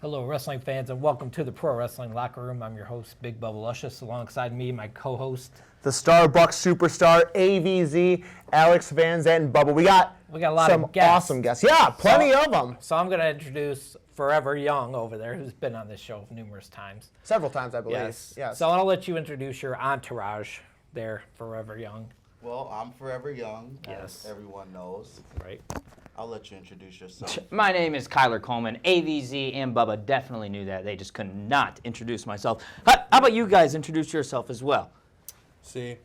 Hello, wrestling fans, and welcome to the Pro Wrestling Locker Room. I'm your host, Big Bubba Luscious. Alongside me, my co-host, the Starbucks superstar, AVZ, Alex Van Zandt, and Bubba. We got a lot some of guests. Awesome guests. Yeah, plenty of them. So I'm going to introduce Forever Young over there, who's been on this show numerous times. Several times, I believe. Yes. So I'll let you introduce your entourage there, Forever Young. Well, I'm Forever Young, yes, as everyone knows. Right. I'll let you introduce yourself. My name is Kyler Coleman. AVZ and Bubba definitely knew that. They just could not introduce myself. How about you guys introduce yourself as well? See,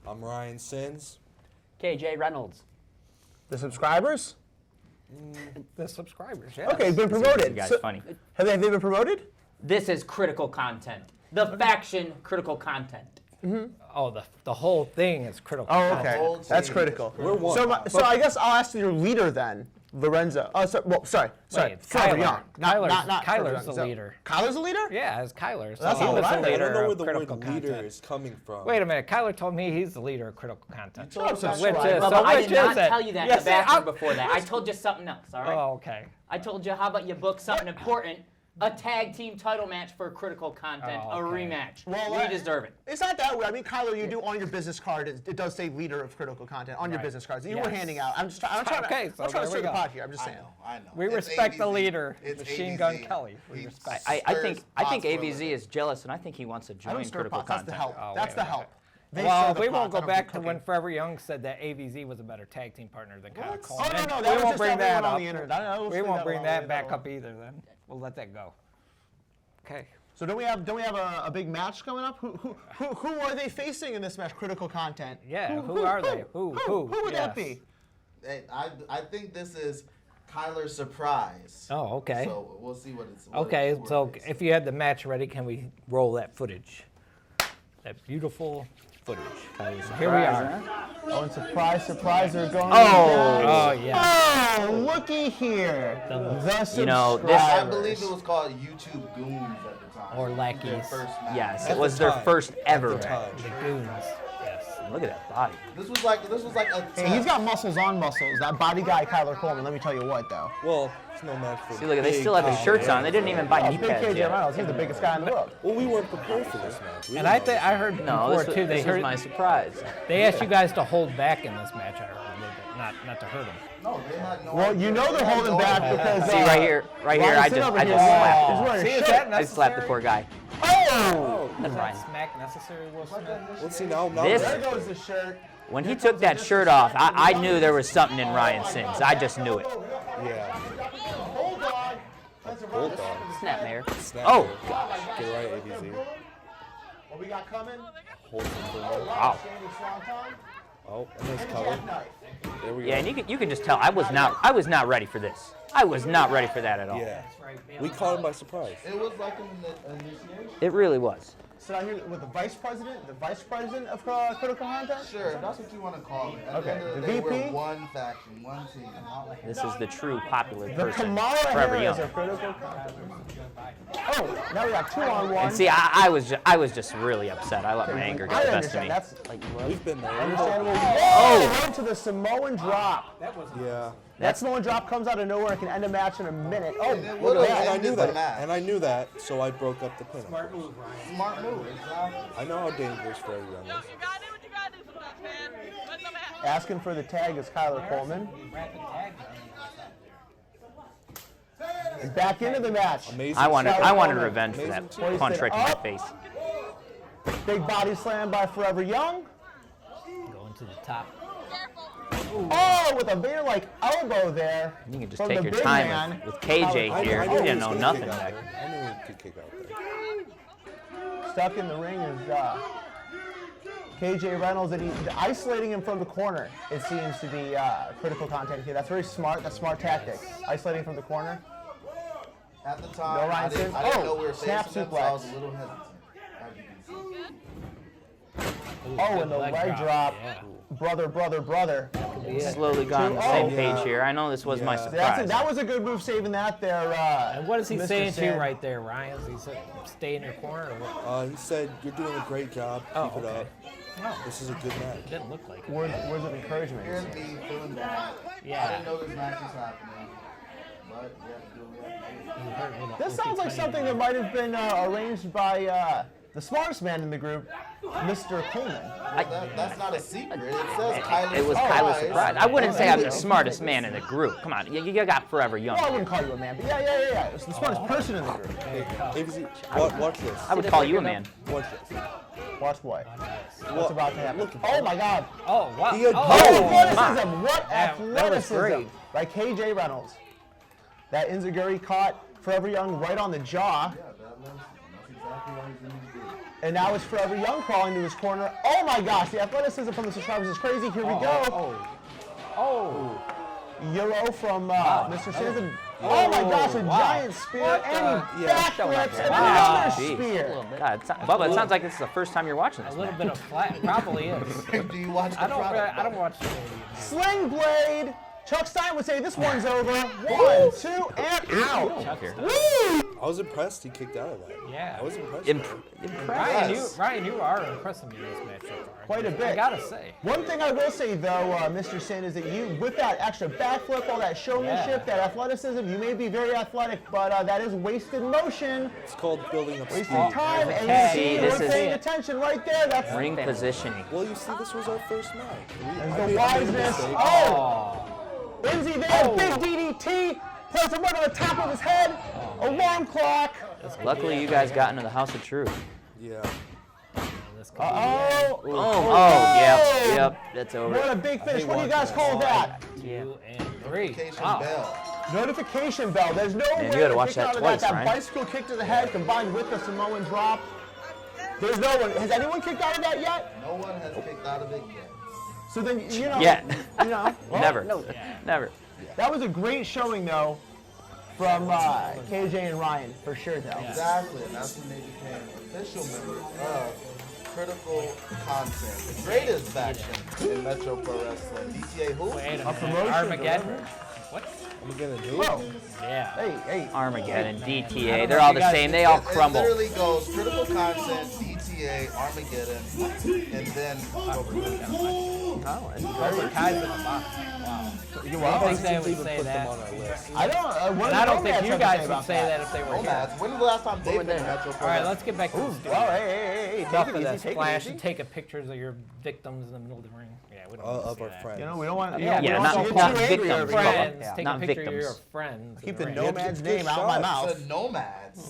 I'm Ryan Sins. KJ Reynolds. The subscribers? The subscribers, yeah. Okay, been promoted. You guys funny. Have they been promoted? This is critical content. The faction critical content. Mm-hmm. Oh, the whole thing is critical. Oh, okay. content. That's critical. We're one. So I guess I'll ask your leader then, Lorenzo. Sorry. Wait, Forever Kyler. Young. Not Kyler's Young. the leader. Kyler's the leader? Yeah, it's Kyler. So That's he not was what I the heard. I leader don't know where of the critical word leader content. is coming from. Wait a minute, Kyler told me he's the leader of critical content. told him Which so. is, Bubba, I did not it? tell you that Yes, in the bathroom I- before that. I told you something else, all right? Oh, okay. I told you, how about you book something important? A tag team title match for critical content, Oh, a okay. rematch. Well, we deserve it. It's not that way. I mean, Kyler, you do on your business card, it does say leader of critical content on your Right. business cards. You Yes. were handing out. I'm trying Okay, to, so I'm trying there to stir we the go. pot here. I'm just I saying. know, I know. We It's respect the AVZ. leader, It's Machine AVZ. Gun Kelly. We He respect. I think stirs pots AVZ for a is jealous, and I think he wants to I join don't stir critical pots. That's the content. help. Oh, That's wait the a minute. help. They Well, stir the we won't pots. go I don't back do to when cooking. Forever Young said that AVZ was a better tag team partner than Kyler Oh, Coleman. no, that we was won't just bring everyone that on up. the internet. We won't bring that back up either then. We'll let that go. Okay. So don't we have a big match coming up? Who are they facing in this match? Critical content. Yeah, who are they? Who would that Yes. be? Hey, I think this is Kyler's surprise. Oh, okay. So we'll see what it's. Okay, what so it is. if you had the match ready, can we roll that footage? That beautiful footage. 'Cause here we are. Oh, and surprise, they're going. Oh, yeah. Oh, looky here. The You know, this- I subscribers. believe it was called YouTube Goons at the time. Or Their lackeys. first match. Yes, At it was the their time. first ever At the match. time. The goons. Yes. Look at that body. This was like a test. Hey, he's got muscles on muscles. That body guy, Kyler Coleman. Let me tell you what, though. Well, it's no match for See, look, they big still have the guys. shirts on. They didn't even buy knee Big pads KJ yet. Reynolds. He's the biggest guy in the world. Well, we weren't prepared for this match. We And didn't I know think I heard No, before this too. was, They this was heard my surprise. they asked you guys to hold back in this match. I heard a little bit, not to hurt them. No, they had no. Well, you know idea. they're They had holding no back idea. because. See, right here, Ryan, sit over I here. just slapped He's him. wearing a See, is shirt. that I slapped the necessary? poor guy. Oh! Is that Ryan. smack necessary, Will Smith? Let's see now. This- There goes the shirt. When he took that shirt off, I knew there was something in Ryan Sins. I just knew it. Yeah. Bulldog. That's a run. Bulldog. Snap, Mayor. Snap Oh, it. gosh. Get right, ABZ. What we got coming? Hold it for a minute. Wow. Standing swanton. Oh, and nice cover. Jackknife. There we go. Yeah, and you can just tell I was not ready for this. I was not ready for that at all. Yeah. We caught him by surprise. It was like an initiation. It really was. Sit out here with the vice president of Critical Content? Sure, that's what you want to call it. At Okay, the end of the the day, VP? we're one faction, one team. This is the true popular The person, Kamala Forever Harris Young. of Critical Content. Oh, now we got 2-on-1. And see, I was just really upset. I let my anger I get the best of understand. me. That's like We've been there. understandable. Oh! Whoa! Went to the Samoan drop. Yeah. That Samoan drop comes out of nowhere and can end a match in a minute. Oh, And it look would've at And I that. knew ended the that. match. And I knew that, so I broke up the pin. Smart move, exactly. I know how dangerous Forever Young is. You gotta do what you gotta do sometimes, man. Win the match. Asking for the tag is Kyler Coleman. And back into the match. Amazing. I wanted Coleman. revenge for that Amazing. punch right to my Up. face. Big body slam by Forever Young. Going to the top. Oh, with a Vader-like elbow there. You can just from take the your big time man. with KJ I here. knew You he didn't was know gonna nothing kick out back there. then. I knew he could kick out there. Stuck in the ring is KJ Reynolds, and isolating him from the corner. It seems to be Critical Content here. That's very smart. That's smart tactic. Isolating from the corner. At the time, No Ryan I didn't Sims. know we were Snap facing them, so I was suplex. a little hesitant. As you can see. Oh, and the leg drop. Yeah. Brother. Slowly got on the Oh, same yeah. page here. I know this was my Yeah. surprise. That was a good move saving that there. And what is he Mr. saying to you Sand. right there, Ryan? Is he saying stay in your corner or what? He said, "You're doing a great job. Keep Oh, it okay. up. No, This is a good match." it didn't look like it. Words of encouragement. Here's me feeling bad. I Yeah. didn't know this match was happening. But you have to do what you have to do. You heard me, This the sounds like OP something that might have been arranged by the smartest man in the group, Mr. Coleman. That's not a secret. It says Kyler It was Surprise. Kyler Surprise. I wouldn't say I'm the smartest man in the group. Come on, you got Forever Young. Well, I wouldn't call you a man, but yeah. It's the smartest person in the group. Watch this. I would call you a man. Watch this. Watch what? What's about to happen? Look at Oh my God! Oh, wow. He had- Oh, Oh, athleticism! What Yeah, that was athleticism great. by KJ Reynolds. That Inzaguri caught Forever Young right on the jaw. Yeah, that's exactly what he's in his group. And now it's Forever Young crawling to his corner. Oh my gosh, the athleticism from the subscribers is crazy. Here we go. Oh. Euro from Mr. Sands. Oh my gosh, a giant spear. What And he the- backflips and Wow. another Jeez. spear. God, Bubba, it sounds like this is the first time you're watching A this. little Man. bit of flat. Probably is. Do you watch the I don't. product? I don't watch the movie. Sling blade. Chuck Stein would say this one's over. 1, 2, and out. Chuck Here. Woo! I was impressed he kicked out of that. Yeah. I was impressed. Ryan, Yes. you are impressing me in this match so far. Quite a I bit. gotta say. One thing I will say though, Mr. Sin, is that you, with that extra backflip, all that showmanship, Yeah. that athleticism, you may be very athletic, but that is wasted motion, It's called building up wasted speed. time, there's a and tag. you see, See, you this weren't is- paying attention right there. That's Ring positioning. Well, you see, this was our first match. there's I the made a wiseness. mistake. Oh! Izzy there, big DDT, plays him right on the top of his head. Alarm clock. Luckily, you guys got into the House of Truth. Yeah. This could be Uh-oh. Oh, yep, that's over. What a big finish. hate What do you guys watching call that? 2 and 3. Notification Wow. bell. Notification bell. There's no way you gotta to watch kick that out of twice, that. That Ryan. bicycle kick to the head combined with the Samoan drop. There's no one. Has anyone kicked out of that yet? No one has kicked out of it yet. So then, you know. Yet. You know. well, Never. Never. That was a great showing, though, from KJ and Ryan, for sure, though. Exactly, and that's when they became official members of Critical Content, the greatest faction in Metro Pro Wrestling. DTA who? Wait a promotion, minute. Armageddon. What? I'm gonna do Whoa. Yeah. Hey. Armageddon, I DTA, don't they're know all if you the guys- same. They all It crumble. literally goes Critical Content, DTA, Armageddon, and then Cobra Kai's in the box. Wow. You I what? think they would even say put them that. on our list. I don't. What And do I don't the think Nomads you have to guys say would about say that if they were here. Nomads. When was the last time they've been in Metro Pro All right, Wrestling? let's get back to this. dude. Well, hey, Enough take of it that easy, take it splash easy. and taking pictures of your victims in the middle of the ring. Yeah, we don't want to Of see our that. friends. You know, we don't want. Yeah, we yeah, don't not- want to not get too angry victims, over Bubba. here. Friends, Yeah, take not a picture of your victims. friends. Keep in the ring. Nomad's It's good name out of my shots. mouth. The Nomads.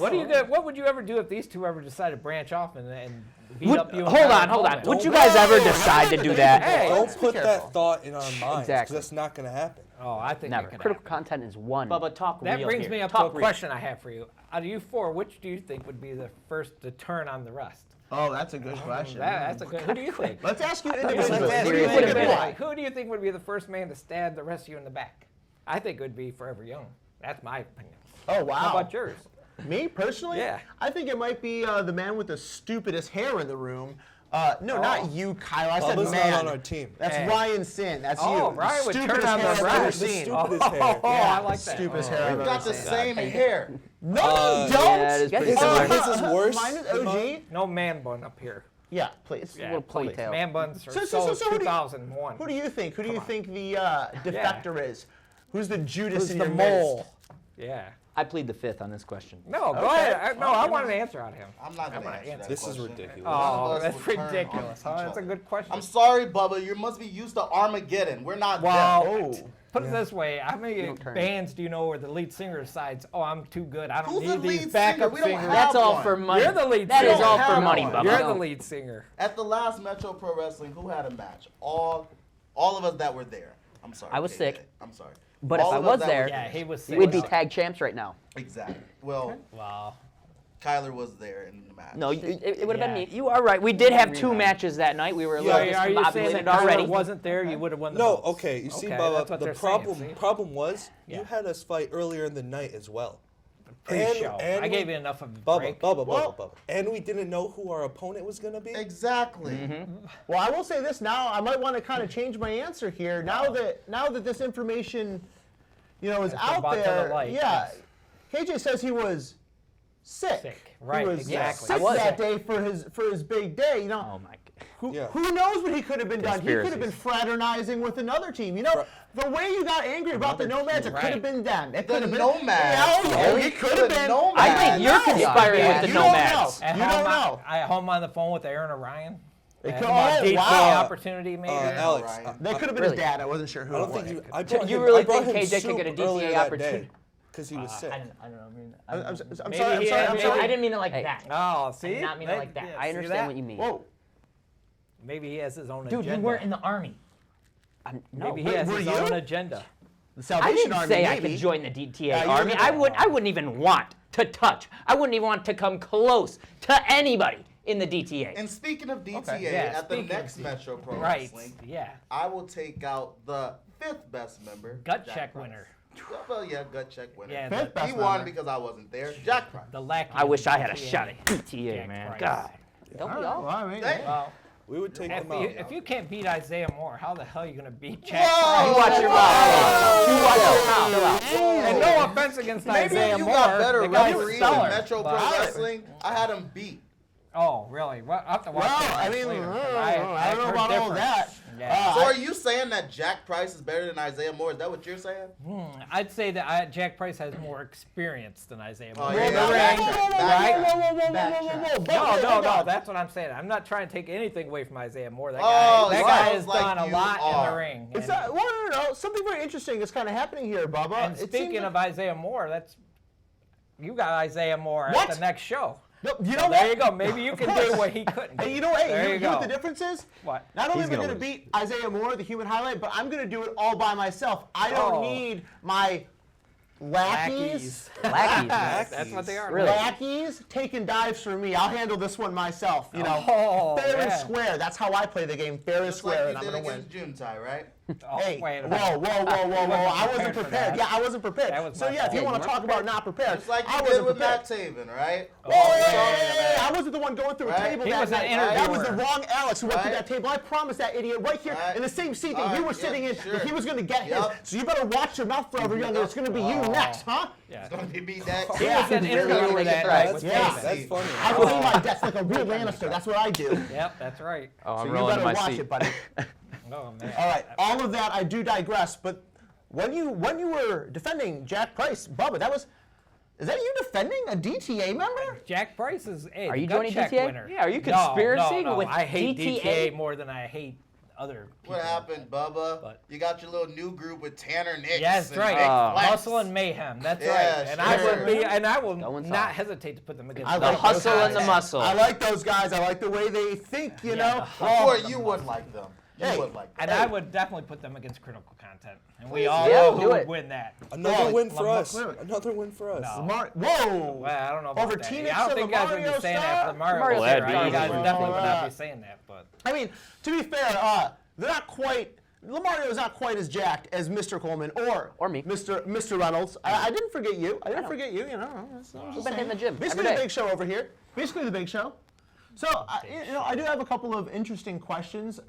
What would you ever do if these two ever decided to branch off and beat up you? and Hold Tyler on. Coleman? Would you guys ever decide to do that? Hey, Don't let's be put careful. that thought in our minds, because Exactly. that's not gonna happen. Oh, I think Never. that could Critical happen. content is one. Bubba, talk That real brings here. me up to Talk a real. question I have for you. Out of you four, which do you think would be the first to turn on the rest? Oh, that's a good question. That's a good. Who do you think? Let's ask you Let's individually. ask Who you do you think it'd be individually. like? Who do you think would be the first man to stab the rest of you in the back? I think it would be Forever Young. That's my opinion. Oh, wow. How about yours? Me personally? Yeah. I think it might be the man with the stupidest hair in the room. No, not you, Kyle. I said Bubba's man. not on our team. That's Hey. Ryan Sin. That's Oh, you. Ryan would Stupidest turn on the hair I've ever rest. The seen. stupidest hair. Oh, I like that. Stupidest hair I've We've ever got the seen. same hair. No, Uh, you don't. Yeah, it is pretty His, similar. his is worse. Mine is than mine. OG. No man bun up here. Yeah, please. Yeah, little please. ponytail. Man buns are So so, who do you- 2001. Who do you think? Who do you think the defector is? Who's the Judas Who's in the your mole? midst? Yeah. I plead the fifth on this question. No, go ahead. I want an answer out of him. I'm not gonna gonna answer answer. that This is question. ridiculous. None of Oh, us that's will turn on ridiculous. each Huh? That's a other. good question. I'm sorry, Bubba. You must be used to Armageddon. We're not Well, them. Oh. put it this way: how many don't turn. bands do you know where the lead singer decides, "Oh, I'm too good. I don't Who's the need these lead backup singer? We don't singers." have That's all one. for money. You're the lead That singer. is all We for don't money, have Bubba. one. You're the lead singer. At the last Metro Pro Wrestling, who had a match? All of us that were there. I'm sorry. I was KJ. sick. I'm sorry. But if All I of us was that there, were Yeah, he was sick. we'd be tag champs right now. Exactly. Well, Wow. Kyler was there in the match. No, It would have been me. you are right. We did have two matches that night. We were a So little are you saying that discombobulated Kyler already. wasn't there? You would have won the No, votes. okay. You see, Okay, Bubba, that's what the they're saying, see? problem was Yeah. you had us fight earlier in the night as well. Pre-show. And I we- gave you enough of a Bubba, break. Bubba. And we didn't know who our opponent was gonna be. Exactly. Well, I will say this now. I might want to kind of change my answer here. Now that this information, is It's out brought to the there. light, Yeah. yes. KJ says he was sick. Sick, right, He was exactly. sick I was that sick. day for his big day. Oh my! Who Yeah. knows what he could have been done? He could have been Conspiracies. fraternizing with another team. You know, the way you got angry about the Nomads, it could have been them. It The could have been Nomads. Yeah, it could have The been. Nomads. I think you're conspiring with the You don't Nomads. know. At You home, don't know. I home on the phone with Aaron Orion. It Ask could- him about oh, DTA wow. opportunity, maybe. Alex, Ryan. That could have been Really? his dad. I wasn't sure who. I it don't was. think you. I brought You him, really I brought think him KJ could soup get a DTA earlier that opportunity? day because he was sick. I don't know. I mean, I'm Maybe sorry. I'm he sorry. had- I'm maybe- sorry. I didn't mean it like Hey. that. Oh, see? did not mean it like that. Yeah, I see understand that? what you mean. Whoa. Maybe he has his own Dude, agenda. you weren't in the army. No. Maybe he has were his you? own agenda. The I Salvation didn't Army. say I maybe. could join the DTA Yeah, you army. were I wouldn't even want to touch. I wouldn't even want to come close to anybody in the DTA. And speaking of DTA, Okay. Yeah, at the speaking of next Metro Pro Right. Wrestling, Yeah. I will take out the 5th best member. Gut Jack check Price. winner. Well, yeah, gut check winner. Yeah, Fifth the, best He won member. because I wasn't there. Jack Price. the lackey. I wish of I had a DTA. shot at DTA, Jack man. Price. God. Don't we Well, all? I mean, Hey. Well, We would take if them out. if you can't beat Isaiah Moore, how the hell are you going to beat Jack Whoa! You Price? watch your mouth. You watch your mouth. And no offense against Maybe Isaiah if you Moore. got better the guy's referees in stellar, Metro Pro but- Wrestling, I had him beat. Oh, really? Well, I'll have to watch Well, that I mean, later, I 'cause don't know I've heard about all different. that. Yeah. So are you saying that Jack Price is better than Isaiah Moore? Is that what you're saying? I'd say that Jack Price has more experience than Isaiah Moore. Oh, In yeah. the Backtrack, ring, backtrack, right? backtrack. No, that's what I'm saying. I'm not trying to take anything away from Isaiah Moore. That Oh, guy it has sounds like done a you lot in are. the ring. It's And, no. Something very interesting is kind of happening here, Bubba. and It speaking seems of Isaiah Moore, you got Isaiah Moore What? at the next show. No, you So know there what? you go. Maybe you Of can course. do what he couldn't. Hey, do. you know, hey, there you you know go. what the difference is? What? Not only He's am I gonna going to lose. beat Isaiah Moore, the human highlight, but I'm going to do it all by myself. I don't Oh. need my lackeys. Lackeys. That's what they are. Really? Lackeys taking dives for me. I'll handle this one myself. You know, Oh, fair and yeah. square. That's how I play the game. Fair and Just square, like and I'm you going did to win. against Juntai, right? Oh, Hey, wait a whoa, minute. I wasn't prepared for prepared. that. Yeah, I wasn't prepared. That was So my yeah, if you fault. want to talk about not prepared, Just like I you did wasn't with prepared. Matt Taven, right? Oh, wait yeah, a minute. I wasn't the one going through a Right. table He that was an night. That was the interviewer. wrong Alex who went through Right. that table. I promised that idiot right here Right. in the same seat that All you right, were sitting yeah, in sure. that he was going to get his. Yep. So you better watch your mouth forever, younger. It's going to be you next, huh? Yeah. It's gonna be me next. He was an Really interviewer make it that right. night with Yeah. Taven. That's funny. I play my debts like a real Lannister. That's what I do. Yep, that's right. Oh, So I'm you rolling better in my watch seat. it, buddy. Oh man. All right, all of that I do digress, but when you were defending Jack Price, Bubba, is that you defending a DTA member? Jack Price is a Are you gut joining check DTA? winner. Yeah, are you No, conspiracy no. with I hate DTA? DTA more than I hate other people. What happened, Bubba? But- You got your little new group with Tanner Nix. Yeah, that's and right. Big Flex. Hustle and mayhem. That's Yeah, right. And I sure. will Going not soft. hesitate to put them against. I The like those hustle and the guys. muscle. I like those guys. I like the way they think, you know. Before you would like them. You Hey, would like them. And I would definitely put them against critical content. And we Please all do. know Yeah, who do would it. win that. Another win for Lamar- us. Another win for us. No. Whoa! Well, I don't know about Over that. T-Nix I don't and think you guys would Mario be saying that Star? for Mario. Mario Star. Star. You guys Easy. definitely would not Yeah. be saying that. But I mean, to be fair, they're not quite. Lamario is not quite as jacked as Mr. Coleman or me. Mr. Reynolds. I didn't forget you. I didn't forget you. You know, We've been hitting the gym basically every the day. big show over here. Basically the big show. So I do have a couple of interesting questions.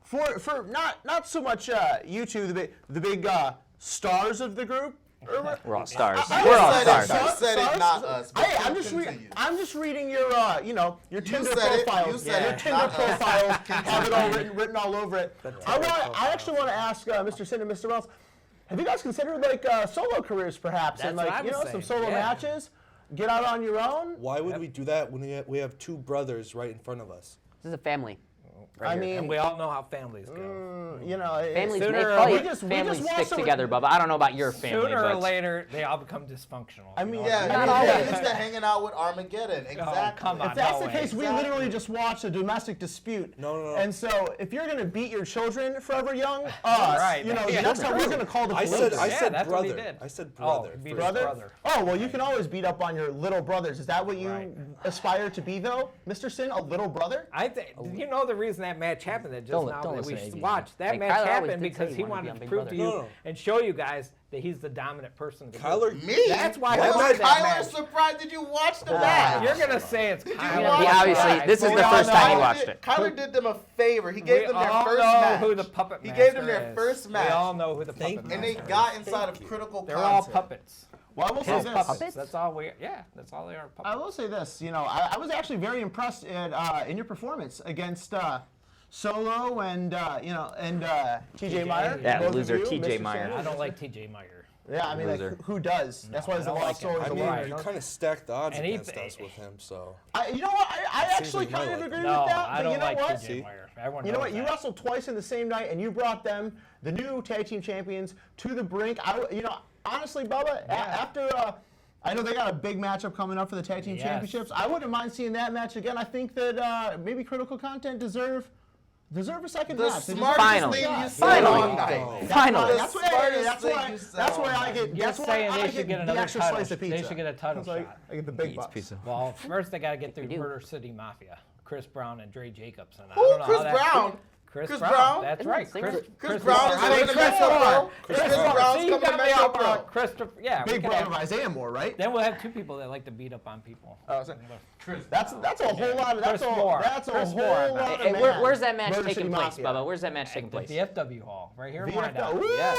For not so much you two, the big stars of the group. We're all stars. I- We're all said stars. it. You said it, Stars? not us, but Hey, I'm continue. just reading your your Tinder said it. profiles. You said Your it, Tinder not us. profiles have it all written all over it. I actually want to ask Mr. Sin and Mr. Wells, have you guys considered like solo careers perhaps, and That's what like I was some saying, solo yeah. matches, get out on your own? Why would we do that when we have two brothers right in front of us? This is a family. I and mean, we all know how families go. you know, Families Sooner make or fight. we just Families want stick someone- together, Bubba. I don't know about your family, Sooner or but later, they all become dysfunctional. I mean, Yeah, Not you always. used to hanging out with Armageddon. Exactly. come on. If that's No the way. case, we Exactly. literally just watched a domestic dispute. No. And so, if you're gonna beat your children forever young, Right, you know, yeah. that's how we're gonna call the I police. said Yeah, that's what he brother. did. I said Oh, brother. beat his first. brother. Oh, well, you can always beat up on your little brothers. Is that what you Right. aspire to be, though, Mr. Sin? A little brother? I think you know the reason that match happened that just Don't now that listen we to AV. watched. That Hey, match Kyler always happened did say because he he wanted to be wanted on to Big prove to Brother. you No. and show you guys that he's the dominant person. Of the Kyler, group. Me? That's why Why I was wanted that Kyler match. surprised? Did you watch the match? You're gonna say it's you Kyler. watch He obviously- Right. this is We the all first time he know- watched it. Kyler did them a favor. He gave We them their all first know match. who the puppet He master gave them their is. first match. We all know who the Thank puppet you. And master they is. got inside of critical They're all content. puppets. Well, I will say His this. puppets. That's all we. Yeah, that's all they are. I Puppets. will say this. You know, I was actually very impressed in your performance against Solo and TJ Meyer. That both of loser, you, TJ Mr. Meyer. Solo. I don't like TJ Meyer. Yeah, I mean, like, Loser. who does? That's why I the don't lost like him. always I the mean, winner. you kind of stacked the odds And he- against us with him, so. You know what? I actually like you kind might of like agree him. No, with that. I But don't you know like what? TJ Meyer. Everyone You know knows what? You that. wrestled twice in the same night, and you brought them, the new tag team champions, to the brink. Honestly, Bubba, after I know they got a big matchup coming up for the tag team Yes. championships. I wouldn't mind seeing that match again. I think that maybe Critical Content deserve a second The match. They deserve smartest a Finally. thing shot. you said Finally. all night. Finally. That's why. smartest That's thing why. you said That's why all I night. get. You're That's why saying I they should get the another extra title. slice of pizza. They should get a title It's like, shot. I get the big bucks. Pizza. Well, first they got to get through do. Murder City Mafia, Chris Brown and Dre Jacobs. And I Who? don't know Chris how that- Brown? Chris Chris Brown. Brown? That's Isn't right. that singer? Chris Brown is I mean, coming to Chris Metro Moore. Pro. Chris Chris Moore. Brown's See, you coming to got me Metro up Pro. on Christopher. Yeah, we Big can brother have, of Isaiah Moore, right? then we'll have two people that like to beat up on people. That's a whole lot. Chris Moore. That's a Chris whole Moore, lot. man. of Hey, man. where's that match Murder taking City place, Mafia. Bubba? Where's that match taking The place? VFW Hall, right here in VFW. Wyandotte. Woo! Yes.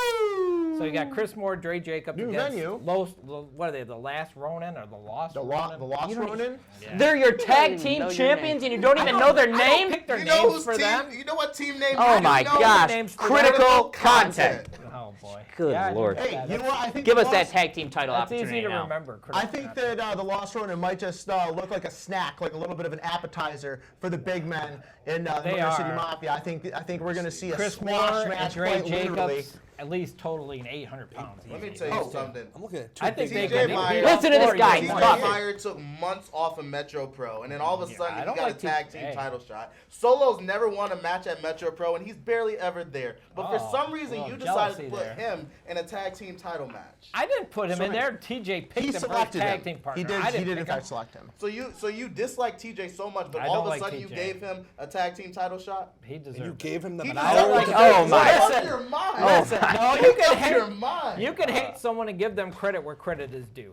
So you got Chris Moore, Dre Jacobs New against venue. what are they? The Last Ronin or the Lost The Ronin? Lost Ronin. Yeah. They're your tag even team know your champions name. and you don't even know their I don't name? pick their You know names whose for team? them. You know what team name? Oh I my do know? gosh. names for Critical content. Oh boy. Good Yeah, I know Lord. that. Hey, you know what? I think Give the us that Lost- tag team title That's opportunity easy to now. remember. I think that the Lost Ronin might just look like a snack, like a little bit of an appetizer for the big men in the They Murder City are. Mafia. I think we're going to see a Chris squash Moore and match, Dre quite literally. Jacobs at least totaling 800 pounds. Let me easy. tell you something. I'm looking at two I think they TJ can Meyer- beat up Listen to this Floyd guy, in he's one. TJ talking. Meyer took months off of Metro Pro, and then all of a I sudden he don't got like a tag team hey. title shot. Solo's never won a match at Metro Pro, and he's barely ever there. But for Oh, some reason, well, you decided to jealousy put there. him in a tag team title match. I didn't put him in Sorry. there. TJ picked He him for his selected tag him. team partner. He did. I He didn't did in pick him. fact select him. So you dislike TJ so much, but I all don't of a like sudden you TJ. gave him a tag team title shot. He deserved You it. gave him the He power. deserved like- it. oh my. Get Listen. off your mind. Listen, no, you Get can off your hate. mind. You can hate someone and give them credit where credit is due,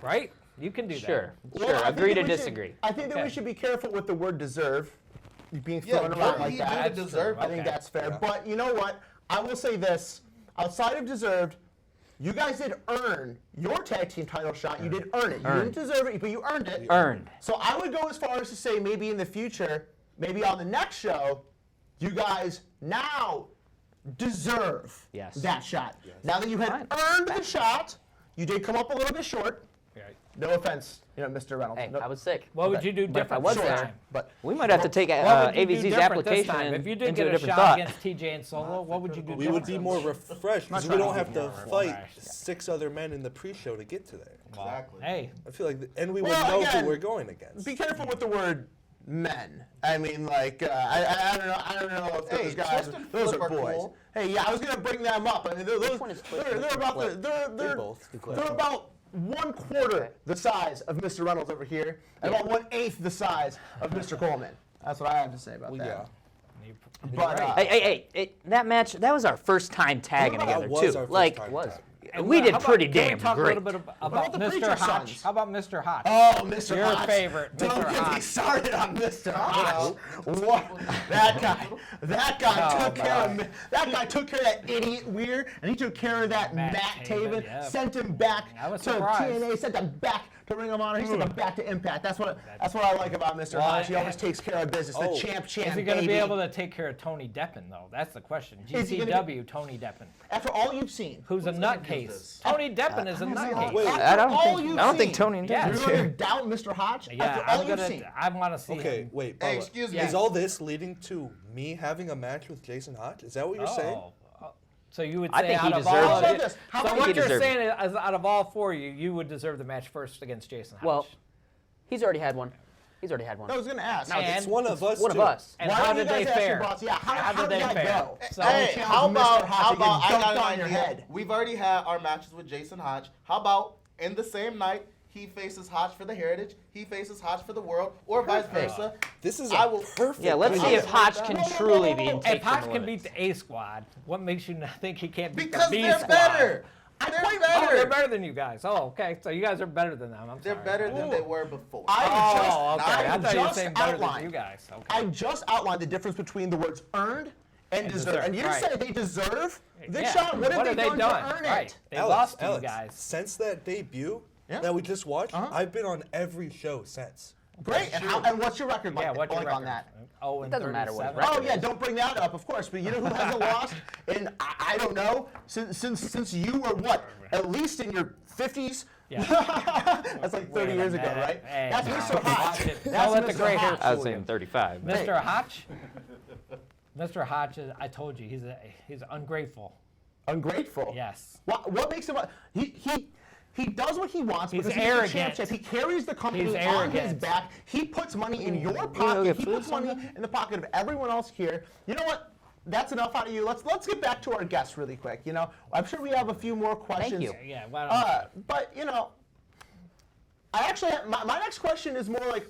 right? You can do that. Sure. Well, Sure. I think Agree that to we should- disagree. I think that we Okay. should be careful with the word deserve being Yeah, thrown what around did like he that. do to That's deserve true. I think Okay. that's fair. Yeah. But you know what? I will say this. Outside of deserved, you guys did earn your tag team title shot. You did earn it. You Earned. didn't deserve it, but you earned it. Earned. So I would go as far as to say maybe in the future, maybe on the next show, you guys now deserve Yes. that shot. Now that you had Fine. earned the shot, you did come up a little bit short. Right. No offense, Mr. Reynolds. Hey, No- I was sick. What would you do But if I different was this there- time? but We might have to take What would you do AVZ's different this application time? If you did into get a a different shot thought. against TJ and Solo, what would you do? We would be different? more refreshed because we trying don't to have be to more fight refreshed. 6 other men in the pre-show to get to there. Well, Exactly. Hey, I feel like, and we would Well, know again, who we're going against. be careful with the word men. I mean, like, I don't know. I don't know if Hey, those guys, Twist and those Flip are are boys. cool. Hey, yeah, I was gonna bring them up. I mean, those, one is Twist they're, and they're about the, Flip? they're both. they're about 1/4 the size of Mr. Reynolds over here, and about 1/8 the size of Mr. Coleman. That's what I have to say about that. Yeah. But Hey, that match, that was our first time tagging That together, was too. our first Like, time was. tag. we did how about- pretty can damn we talk great. a little bit about about the Mr. Preacher Hotch? Sons? How about Mr. Hotch? oh, Mr. Your Hotch. favorite, Don't Mr. get me Hotch. started on Mr. Hotch. What? That guy Oh, took care of that guy took care of that idiot Weir, and he took care of that Matt Matt Taven, Taven. yeah. Sent him back I was to surprised. TNA. Sent him back to Ring of Honor. He sent him back to Impact. That's what I like about Mr. Well, Hotch. He always takes care of business. The Oh. champ, Is he going to baby. be able to take care of Tony Deppen, though? That's the question. Is he gonna GCW, Tony Deppen, After all you've seen. who's a gonna do nutcase. this? Tony Deppen is a nutcase. Wait, After I don't all think- you've I don't think seen, Tony and Yeah. You're Deppen- going to doubt Mr. Hotch? Yeah, After all I'm you've gonna. seen. I want to see Okay, him. wait, Hey, Bubba. excuse me. Yeah. Is all this leading to me having a match with Jason Hotch? Is that what you're saying? So you would I say think he out of deserves all How it. about this? How So about what he you're deserves saying is, out of all four of you, you would deserve the match first against Jason Hotch. Well, he's already had one. He's already had one. I was going to ask. And- It's one of us. One of too. us. and Why how don't you did they guys ask your fare? boss? Yeah, how did they that fare? go? So Hey, challenge how Mr. about Hotch to get I got dunked an on your idea. head. We've already had our matches with Jason Hotch. How about in the same night he faces Hotch for the Heritage, he faces Hotch for the World, or vice versa. This is I a will- perfect. Yeah, let's see I if will Hotch like can that. truly be If If taken Hotch the can limits. beat the A squad, what makes you not think he can't beat Because the B they're squad? better. They're Oh, they're better. better than you guys. Oh, okay. So you guys are better than them. I'm They're sorry. better than they were before. Oh, okay. I I thought you were just saying better than outlined. you guys. Okay. I just outlined the difference between the words earned and deserve. And you right. say they deserve the Yeah. shot. What have have they done to earn Right. it? They Alex, lost to Alex, you guys. Since that debut Yeah. that we just watched, Uh-huh. I've been on every show since. Great. And what's your record like, Yeah, what's your on record? that? Oh, and doesn't matter what his 37. Oh yeah, don't bring that up, of course. But you know who hasn't lost? And I don't know since you were what? At least in your 50s. Yeah. That's like 30 Wait a years ago, minute. right? Hey, That's now, Mr. Hotch. watch it. That's Don't let the Mr. gray hair Hotch. I was fool saying you. 35. but- Mr. Hotch. Mr. Hotch, I told you, he's ungrateful. Ungrateful. Yes. What makes him? He does what he wants He's because arrogant. he's the championship. He carries the company He's on his arrogant. back. He puts money in your go pocket. get He food puts money in the pocket of everyone else here. You know what? That's enough out of you. Let's get back to our guests really quick. You know, I'm sure we have a few more questions. you. Yeah. Why don't But you know, I actually my next question is more like,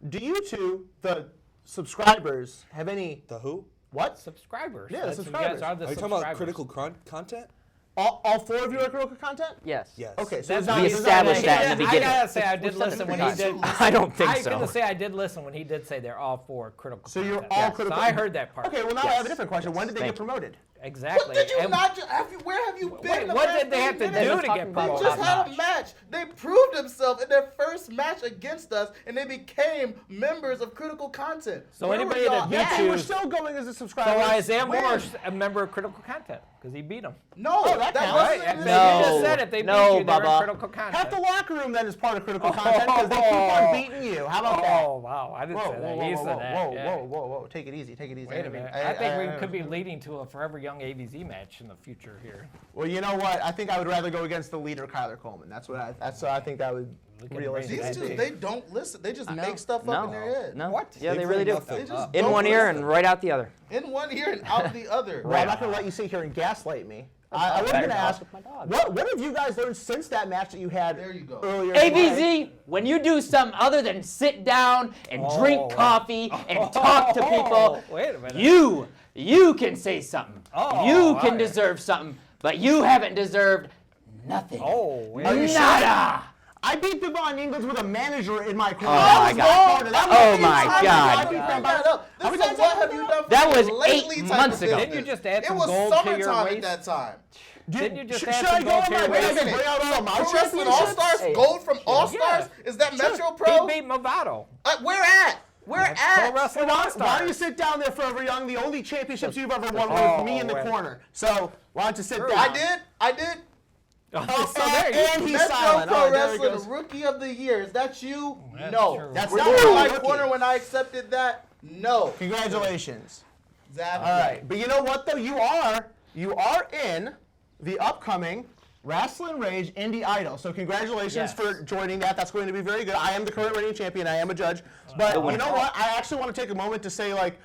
do you two, the subscribers, have any The who? what? subscribers. Yeah, the That's- subscribers. You guys are the Are you talking about subscribers. critical content? All four of you are critical content? Yes. Yes. Okay, so That's it's not- We it's not- established that in the I beginning. gotta say, I did said it listen when three he did. I don't think I'm so. gonna say I did listen when he did say they're all for critical. So you're content. all Yes. critical. So I heard that part. Okay, well now I have a different question. When did they Thank get you. promoted? Exactly. What did you And not? Where have you been? Wait, the what past did they have to 30 do minutes? to talking get about They promoted? just had a Notch? match. They proved themselves in their first match against us, and they became members of Critical Content. So Where were anybody y'all that Yeah, at? beat we're you- still going as a subscriber. So Isaiah When? Moore's a member of critical content because he beat him. No, Oh, that counts. wasn't Right? in So the- you just No. said it. They No, beat you. They're in Bubba. critical content. Half the locker room then is part of critical content because they keep on beating you. How about that? Oh wow! I didn't Whoa, say whoa, that. whoa, He whoa, said whoa, that. whoa, yeah. whoa, whoa, whoa! Take it easy, take it easy. Wait a minute. I think we could be leading to a Forever Young AVZ match in the future here. Well, you know what? I think I would rather go against the leader, Kyler Coleman. That's what I think that would can realistically These bring two, be. they don't listen. They just make stuff No. up in their head. No. What? Yeah, they They really bring do. nothing They just up. In don't one ear listen. and right out the other. In one ear and out the other. Well, I'm not going to let you sit here and gaslight me. I was better going to talk ask, with my dog. what have you guys learned since that match that you had There you go. earlier today? ABZ, when you do something other than sit down and drink coffee and talk to people, Wait a minute. you can say something. Oh, You can alright. deserve something, but you haven't deserved nothing. Oh, wait. Are you sure? Nada. I beat Devon Ingles with a manager in my corner. Oh, That my was God. corner. That was Oh, the my only time God. I beat them Bring by- that up. How This many is times what have have I you done done for That me was lately 8 type months of ago. business. Didn't you just add It some was gold to your summertime waist? at that time. Didn't you just Should add I some go gold on to my your way? I waist? can bring out all my Pro Wrestling All championships? Stars Hey. gold from All Stars? Is that Metro Pro? He beat Movado. Where at? Where Pro at? Wrestling Why All-Stars. don't you sit down there, Forever Young? The only championships you've ever won were Oh, with me in the wait. corner. So why don't you sit down? I did. Oh, so there you and he's Metro silent. Pro Oh, there he Wrestling goes. Rookie of the Year. Is that you? That's No. true. That's Were not you in my rookie. corner when I accepted that? No. Congratulations. Exactly. All right, but you know what though? You are in the upcoming Wrestling Rage Indie Idol. So congratulations Yes. for joining that. That's going to be very good. I am the current reigning champion. I am a judge. But you know what? I actually want to take a moment to say like.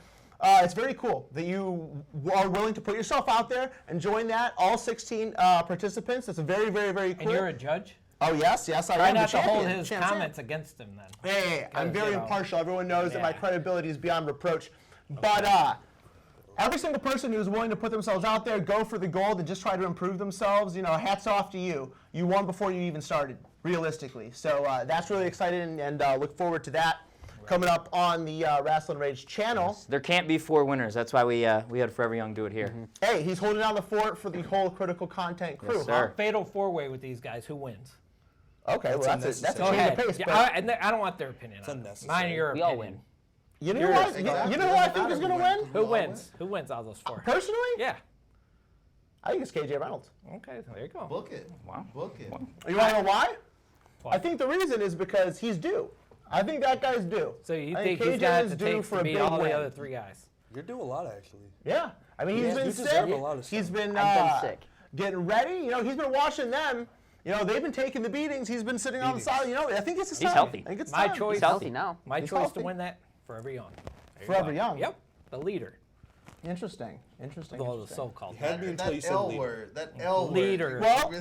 It's very cool that you are willing to put yourself out there and join that. All 16 participants. It's very, very, very cool. And you're a judge? Oh yes, I Try am the not to hold champion. his Champ, champ. comments against him then. Hey, I'm very you know. impartial. Everyone knows that my Yeah. credibility is beyond reproach. But every single person who's willing to put themselves out there, go for the gold, and just try to improve themselves, you know, hats off to you. You won before you even started, realistically. So that's really exciting, and look forward to that coming up on the Wrestling Rage channel. There can't be 4 winners. That's why we had Forever Young do it here. Hey, he's holding down the fort for the whole critical content crew. Yes, sir. Fatal 4-way with these guys. Who wins? Okay, well that's a unnecessary. Go change ahead. of pace. Yeah, but I don't want their opinion on it. unnecessary. Mine and your We all opinion. win. you know Yours. what? Exactly. You know who I think is going to win? Who wins? Who wins out of those 4? Personally, Yeah. I think it's KJ Reynolds. Okay, there you go. Book it. Wow. Book it. You want to know why? Why? I think the reason is because he's due. I think that guy's due. So you I think KJ he's got is the due takes for to a beat big all win. the other 3 guys? You're doing a lot, actually. Yeah, I mean he's Yeah. been You sick. deserve a lot of He's stuff. been, I've been sick. getting ready. You know, he's been watching them. You know, they've been taking the beatings. He's been sitting on the side. You know, I think it's his He's time. healthy. I think it's My time. choice. He's healthy now. My He's choice healthy. to win that, Forever Young. There you Forever go. Young. Yep, the leader. Interesting. Well, the interesting. so-called had me leader. until you That said L leader. word. That L word. Leader. Well-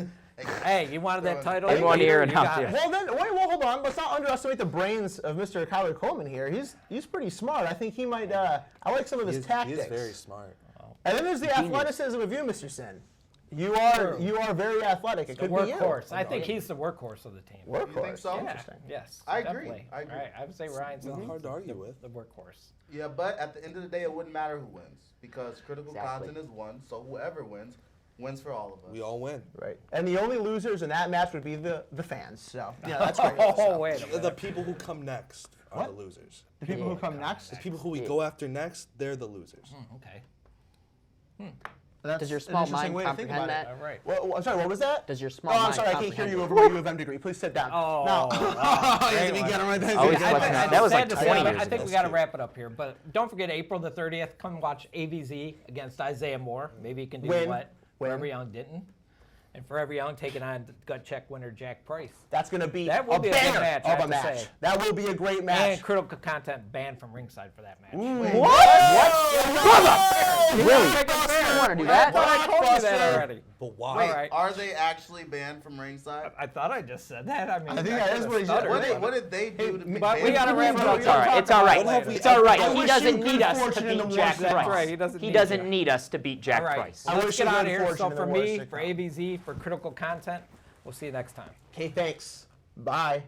Hey, you wanted that title? In one Leader, ear and you out got the it. other. Well then, wait. Well, hold on. Let's not underestimate the brains of Mr. Kyler Coleman here. He's pretty smart. I think he might. I like some of his He tactics. is very smart. And then there's the athleticism of you, Mr. Sin. You are very athletic. It The could be you. workhorse. I think he's the workhorse of the team. Workhorse. You think so? Yeah, Interesting. yes. I agree. Definitely. I agree. All right, I would say Ryan's Not hard to argue with. the workhorse. Yeah, but at the end of the day, it wouldn't matter who wins because critical Exactly. content is one. So whoever wins for all of us. We all win. Right. And the only losers in that match would be the fans. So yeah, that's great. Oh, So, wait a The minute. people who come next are the losers. the people who come next. The people who we go after next, they're the losers. Okay. That's Does your an small interesting mind way to think comprehend about that? it. All right. Well, I'm sorry, what was that? Does your small Oh, I'm mind sorry, I can't hear comprehend you it? over where you have M degree. Please sit down. Oh, Now, wow. you have to Great be one. getting right there. Always Yeah, question I- that. That was sad like to 20 say, years I think ago. we got to wrap it up here, but don't forget April the 30th. Come watch AVZ against Isaiah Moore. Maybe he can do Win. what Win. Forever Young didn't. And Forever Young taking on gut check winner Jack Price. That's going to be That will a be a good banner match, I of a have to match. say. That will be a great match. And critical content banned from ringside for that match. Wait, You want to do I that? thought I told you that Blockbuster. already. But why? Wait, All right. are they actually banned from ringside? I thought I just said that. I mean, I think that is what he said. What did they do to be But we banned gotta from wrap it up. ringside? It's all right. It's all What right. have we It's all right. I He wish doesn't you need good us to fortune in the beat war Jack series. That's Price. right, he doesn't He need doesn't you. need us to beat Jack All right. Price. I Let's wish get you out of good here. fortune So in for the war me, sitcom. for AVZ, for critical content, we'll see you next time. Okay, thanks. Bye.